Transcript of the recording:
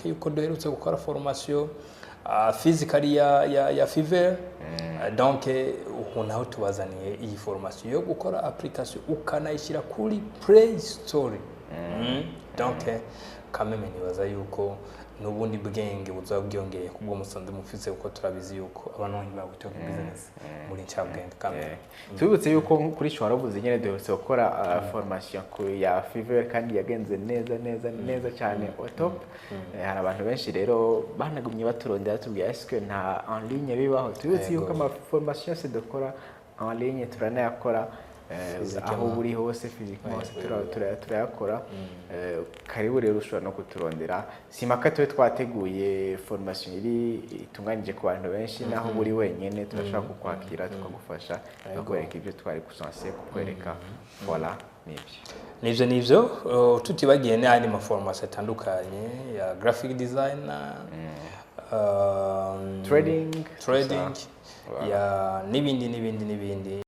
mwibuke yuko duherutse gukora formation physically ya Fiverr. Donc ubu naho tubazaniye iyi formation yo gukora application ukanayishyira kuri Play Store. Donc kameme nibaza yuko nubundi bwenge buzabwiyongeye kubwo musanze mufise uko turabizi yuko abantu baguteka business muri cyabwenge kameme. Tubutse yuko kuri cyo waravuze nyene duherutse gukora formation ya Fiverr kandi yagenze neza cyane au top. Hari abantu benshi rero banagumye baturondera tubwiye eske nta en ligne bibaho. Tubutse yuko ama formation se dukora en ligne turanayakora aho buri hose physiquement turayakora. Karibu rero ushobora no kuturondera simaka twe twateguye formation iri itunganije ku bantu benshi naho buri wenyene turashaka kukwakira tukagufasha kwereka ibyo twari kusanse kukwereka. Voilà nivyo tutibagiye n'andi ma formation atandukanye ya graphic design, trading ya nibindi